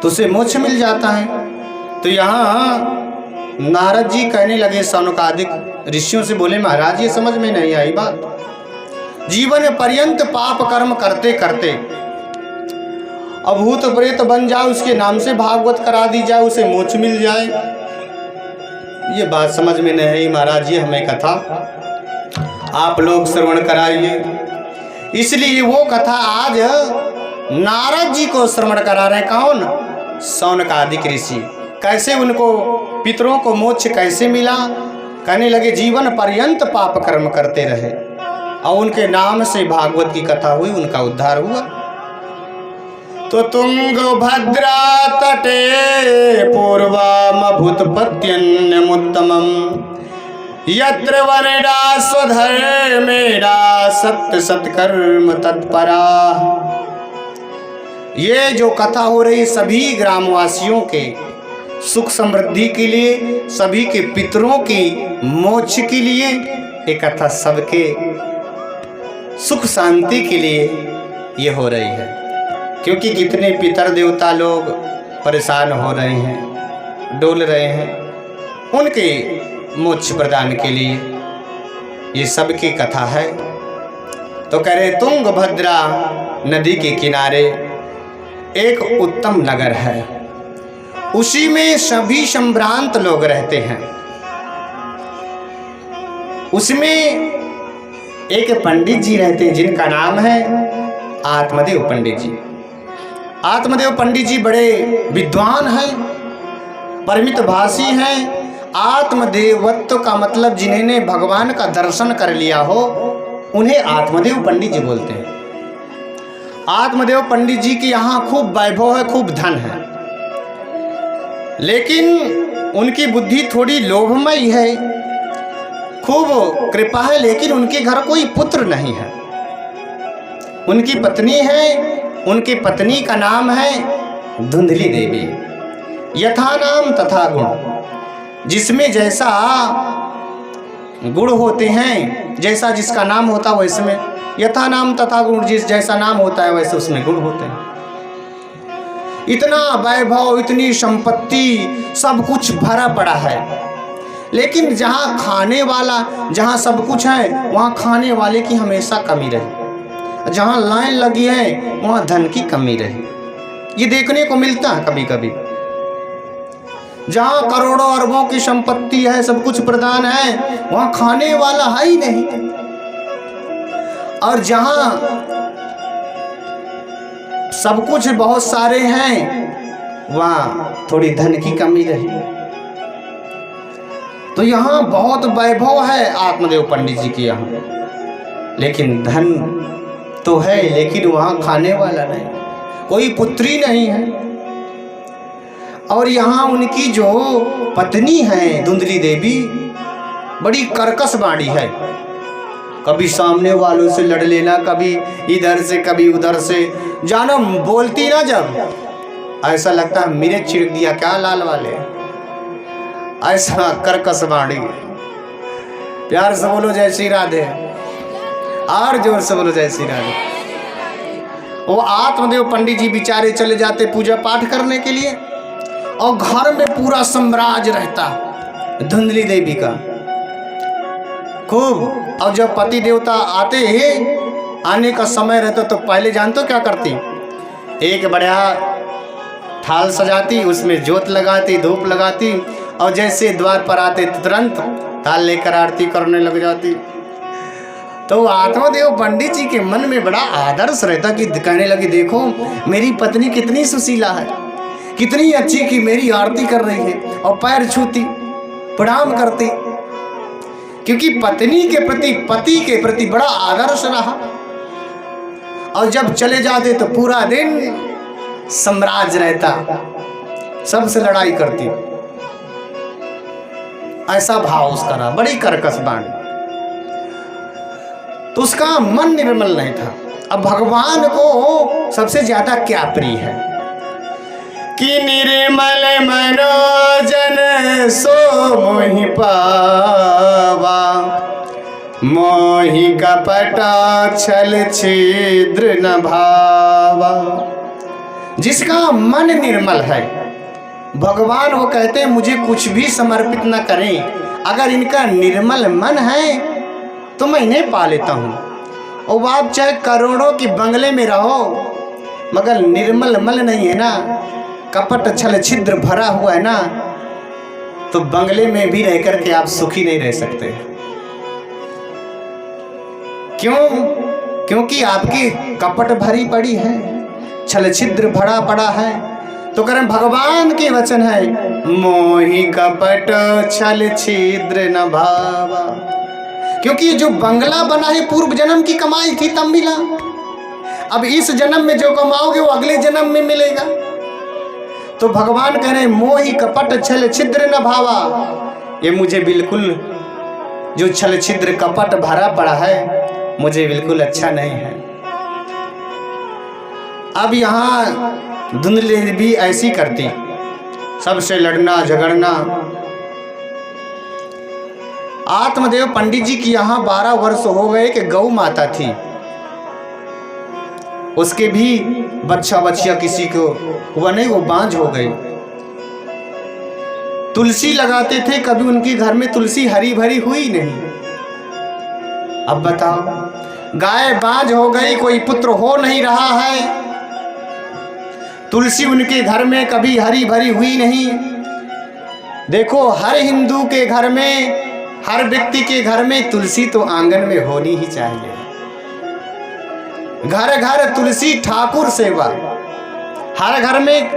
तो उसे मोक्ष मिल जाता है। तो यहाँ नारद जी कहने लगे सौनकादिक ऋषियों से, बोले महाराज ये समझ में नहीं आई बात, जीवन पर्यंत पाप कर्म करते करते अभूत प्रेत बन जाए, उसके नाम से भागवत करा दी जाए, उसे मोक्ष मिल जाए, ये बात समझ में नहीं आई महाराज, ये हमें कथा आप लोग श्रवण कराइए। इसलिए वो कथा आज नारद जी को श्रवण करा रहे। कौन? सौनकादिक ऋषि। कैसे उनको पितरों को मोक्ष कैसे मिला? कहने लगे जीवन पर्यंत पाप कर्म करते रहे और उनके नाम से भागवत की कथा हुई, उनका उद्धार हुआ। तो तुंग भद्रा तटे पूर्वमभूतपत्यन्यमुत्तमं यत्र वनडा स्वधर्मेडा सत्य सत्कर्म तत्परा। ये जो कथा हो रही सभी ग्रामवासियों के सुख समृद्धि के लिए, सभी के पितरों की मोक्ष के लिए, ये कथा सबके सुख शांति के लिए ये हो रही है। क्योंकि कितने पितर देवता लोग परेशान हो रहे हैं, डोल रहे हैं, उनके मोक्ष प्रदान के लिए ये सबकी कथा है। तो कह रहे तुंगभद्रा नदी के किनारे एक उत्तम नगर है, उसी में सभी संभ्रांत लोग रहते हैं। उसमें एक पंडित जी रहते हैं जिनका नाम है आत्मदेव पंडित जी। आत्मदेव पंडित जी बड़े विद्वान हैं, परिमित भाषी हैं। आत्मदेवत्व का मतलब जिन्होंने भगवान का दर्शन कर लिया हो उन्हें आत्मदेव पंडित जी बोलते हैं। आत्मदेव पंडित जी के यहाँ खूब वैभव है, खूब धन है, लेकिन उनकी बुद्धि थोड़ी लोभमयी है, खूब कृपा है, लेकिन उनके घर कोई पुत्र नहीं है। उनकी पत्नी है, उनकी पत्नी का नाम है धुंधली देवी। यथा नाम तथा गुण, जिसमें जैसा गुण होते हैं, जैसा जिसका नाम होता है वैसे में, यथा नाम तथा गुण, जिस जैसा नाम होता है वैसे उसमें गुण होते हैं। इतना वैभव, इतनी संपत्ति, सब कुछ भरा पड़ा है, लेकिन जहाँ खाने वाला, जहाँ सब कुछ है वहाँ खाने वाले की हमेशा कमी रही, जहाँ लाइन लगी है वहाँ धन की कमी रही। ये देखने को मिलता है कभी कभी। जहाँ करोड़ों अरबों की संपत्ति है, सब कुछ प्रदान है, वहाँ खाने वाला है ही नहीं। और जहाँ सब कुछ बहुत सारे हैं वहाँ थोड़ी धन की कमी रही। तो यहाँ बहुत वैभव है आत्मदेव पंडित जी के यहाँ, लेकिन धन तो है, लेकिन वहाँ खाने वाला नहीं, कोई पुत्री नहीं है। और यहाँ उनकी जो पत्नी है धुंधली देवी, बड़ी कर्कश बाड़ी है, कभी सामने वालों से लड़ लेना, कभी इधर से कभी उधर से, जानो बोलती ना जब ऐसा लगता है मेरे छिड़क दिया क्या लाल वाले, ऐसा कर्कश बाड़ी। प्यार से बोलो जय श्री राधे, और जोर से बोलो जय श्री राधे। वो आत्मदेव पंडित जी बेचारे चले जाते पूजा पाठ करने के लिए, और घर में पूरा साम्राज्य रहता धुंधली देवी का खूब। और जब पति देवता आते ही, आने का समय रहता तो पहले जानते हो क्या करती? एक बढ़िया थाल सजाती, उसमें जोत लगाती, धूप लगाती, और जैसे द्वार पर आते तुरंत थाल लेकर आरती करने लग जाती। तो आत्मदेव पंडित जी के मन में बड़ा आदर्श रहता कि कहने लगी देखो मेरी पत्नी कितनी सुशीला है, कितनी अच्छी कि मेरी आरती कर रही है, और पैर छूती, प्रणाम करती, क्योंकि पत्नी के प्रति, पति के प्रति बड़ा आदर्श रहा। और जब चले जाते तो पूरा दिन साम्राज्य रहता, सबसे लड़ाई करती, ऐसा भाव उसका रहा, बड़ी कर्कश बाणी। तो उसका मन निर्मल नहीं था। अब भगवान को सबसे ज्यादा क्या प्रिय है कि निर्मल मनोजन सो मोहि पावा, मोहि कपटा छल छिद्र न भावा। जिसका मन निर्मल है, भगवान वो कहते हैं मुझे कुछ भी समर्पित न करें, अगर इनका निर्मल मन है तो मैं इन्हें पा लेता हूँ। और आप चाहे करोड़ों की बंगले में रहो, मगर निर्मल मन नहीं है ना, कपट छल छिद्र भरा हुआ है ना, तो बंगले में भी रह करके आप सुखी नहीं रह सकते। क्यों? क्योंकि आपकी कपट भरी पड़ी है, छल छिद्र भरा पड़ा है। तो करें भगवान के वचन है, मोहि कपट छल छिद्र न भावा। क्योंकि जो बंगला बना है पूर्व जन्म की कमाई थी तब मिला, अब इस जन्म में जो कमाओगे वो अगले जन्म में मिलेगा। तो भगवान कह रहे मोहि कपट छल छिद्र न भावा, ये मुझे बिल्कुल जो छल छिद्र कपट भरा पड़ा है मुझे बिल्कुल अच्छा नहीं है। अब यहाँ धुंधले भी ऐसी करती, सबसे लड़ना झगड़ना। आत्मदेव पंडित जी की यहाँ 12 वर्ष हो गए कि गौ माता थी, उसके भी बच्चा बच्चिया किसी को हुआ नहीं, वो बांझ हो गई। तुलसी लगाते थे, कभी उनके घर में तुलसी हरी भरी हुई नहीं। अब बताओ, गाय बांझ हो गई, कोई पुत्र हो नहीं रहा है, तुलसी उनके घर में कभी हरी भरी हुई नहीं। देखो हर हिंदू के घर में, हर व्यक्ति के घर में तुलसी तो आंगन में होनी ही चाहिए। घर घर तुलसी ठाकुर सेवा, हर घर में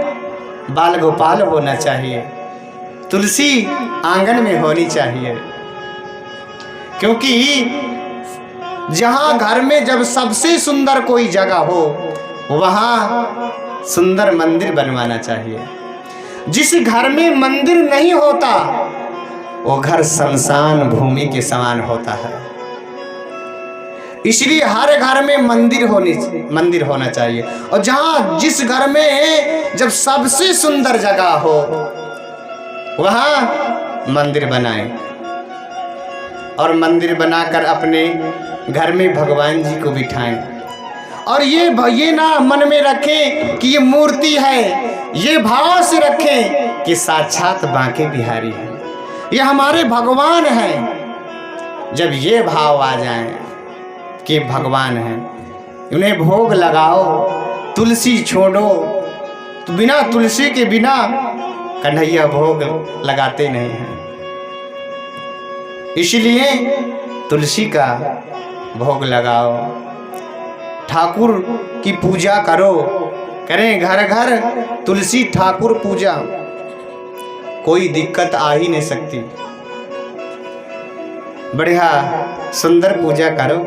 बाल गोपाल होना चाहिए, तुलसी आंगन में होनी चाहिए। क्योंकि जहां घर में जब सबसे सुंदर कोई जगह हो वहां सुंदर मंदिर बनवाना चाहिए। जिस घर में मंदिर नहीं होता वो घर शमशान भूमि के समान होता है। इसलिए हर घर में मंदिर होना चाहिए। और जहां जिस घर में जब सबसे सुंदर जगह हो वहां मंदिर बनाएं, और मंदिर बनाकर अपने घर में भगवान जी को बिठाएं। और ये ना मन में रखें कि ये मूर्ति है, ये भाव से रखें कि साक्षात बांके बिहारी है, ये हमारे भगवान हैं। जब ये भाव आ जाए कि भगवान है, उन्हें भोग लगाओ, तुलसी छोड़ो। तो बिना तुलसी के बिना कन्हैया भोग लगाते नहीं हैं, इसलिए तुलसी का भोग लगाओ, ठाकुर की पूजा करो। करें घर घर तुलसी ठाकुर पूजा, कोई दिक्कत आ ही नहीं सकती। बढ़िया सुंदर पूजा करो।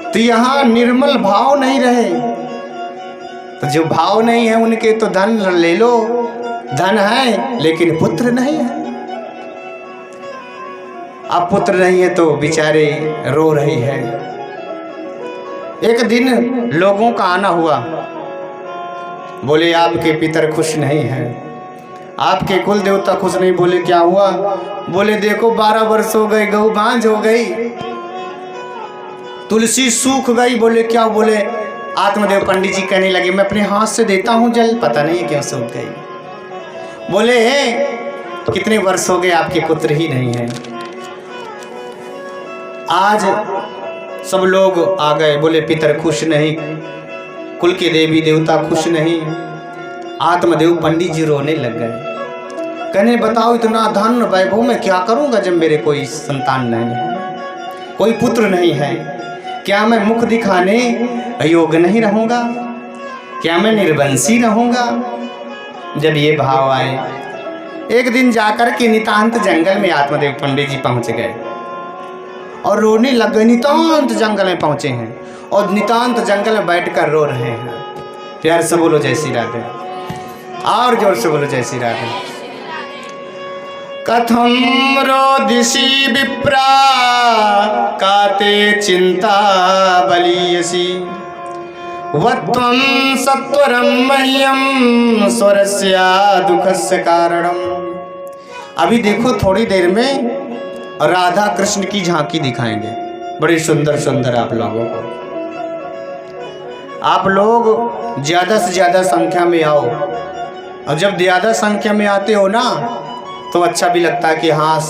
तो यहाँ निर्मल भाव नहीं रहे, तो जो भाव नहीं है उनके तो धन ले लो, धन है लेकिन पुत्र नहीं है। अब पुत्र नहीं है तो बेचारे रो रही है। एक दिन लोगों का आना हुआ, बोले आपके पितर खुश नहीं हैं, आपके कुल देवता खुश नहीं। बोले क्या हुआ? बोले देखो 12 वर्ष हो गए, गऊ बांझ हो गई, तुलसी सूख गई। बोले क्या? बोले आत्मदेव पंडित जी कहने लगे मैं अपने हाथ से देता हूँ जल, पता नहीं क्यों सूख गई। बोले कितने वर्ष हो गए आपके पुत्र ही नहीं है। आज सब लोग आ गए, बोले पितर खुश नहीं, कुल के देवी देवता खुश नहीं। आत्मदेव पंडित जी रोने लग गए, कहने बताओ इतना धन वैभव में क्या करूंगा जब मेरे कोई संतान नहीं है, कोई पुत्र नहीं है। क्या मैं मुख दिखाने योग्य नहीं रहूंगा? क्या मैं निर्वंशी रहूंगा? जब ये भाव आए, एक दिन जाकर के नितांत जंगल में आत्मदेव पंडित जी पहुंच गए और रोने लग गए। नितांत जंगल में पहुंचे हैं और नितांत जंगल में बैठकर रो रहे हैं। प्यार से बोलो जय श्री राधे, और जोर से बोलो जय श्री राधे। कथम रोदिसी विप्रा काते चिंता बलीयसी वत्वं सत्वरं मह्यं स्वरस्या दुखस्य कारणम। अभी देखो थोड़ी देर में राधा कृष्ण की झांकी दिखाएंगे, बड़ी सुंदर सुंदर आप लोगों को। आप लोग ज़्यादा से ज़्यादा संख्या में आओ, और जब ज़्यादा संख्या में आते हो ना तो अच्छा भी लगता है कि हाँ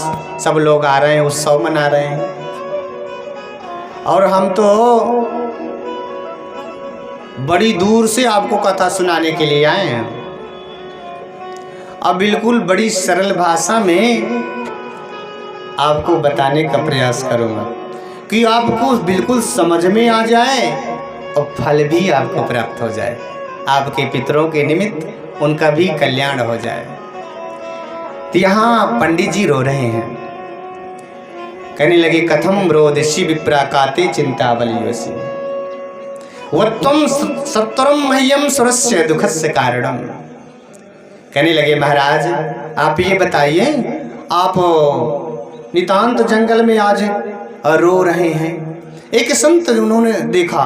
सब लोग आ रहे हैं, उत्सव मना रहे हैं। और हम तो बड़ी दूर से आपको कथा सुनाने के लिए आए हैं। अब बिल्कुल बड़ी सरल भाषा में आपको बताने का प्रयास करूँगा कि आपको बिल्कुल समझ में आ जाए और फल भी आपको प्राप्त हो जाए, आपके पितरों के निमित्त उनका भी कल्याण हो जाए। तो यहाँ पंडित जी रो रहे हैं, कहने लगे कथम रोदिषि विप्राकाते चिंतावलियोसि वत्वम सत्वरम मह्यम सुरस्य दुखस्य कारणम। कहने लगे महाराज आप ये बताइए, आप नितांत जंगल में आज रो रहे हैं। एक संत उन्होंने देखा,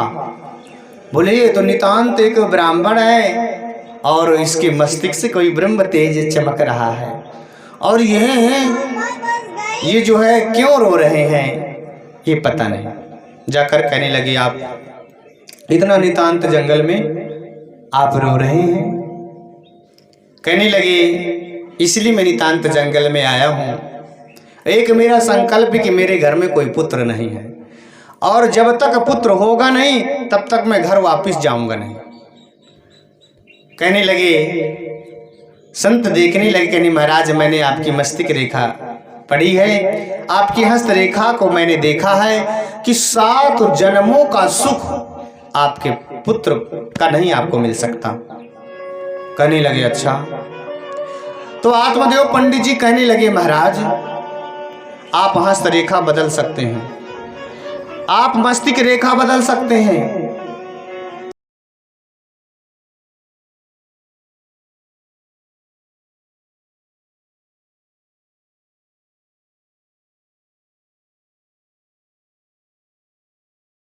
बोले ये तो नितांत एक ब्राह्मण है और इसके मस्तिष्क से कोई ब्रह्म तेज चमक रहा है, और ये जो है क्यों रो रहे हैं ये पता नहीं। जाकर कहने लगे आप इतना नितांत जंगल में आप रो रहे हैं। कहने लगे इसलिए मैं नितांत जंगल में आया हूँ, एक मेरा संकल्प है कि मेरे घर में कोई पुत्र नहीं है, और जब तक पुत्र होगा नहीं तब तक मैं घर वापस जाऊंगा नहीं। कहने लगे संत देखने लगे, कहने महाराज मैंने आपकी मस्तिष्क रेखा पढ़ी है, आपकी हस्त रेखा को मैंने देखा है कि 7 जन्मों का सुख आपके पुत्र का नहीं आपको मिल सकता। कहने लगे अच्छा। तो आत्मदेव पंडित जी कहने लगे महाराज आप हस्त रेखा बदल सकते हैं, आप मस्तिष्क रेखा बदल सकते हैं,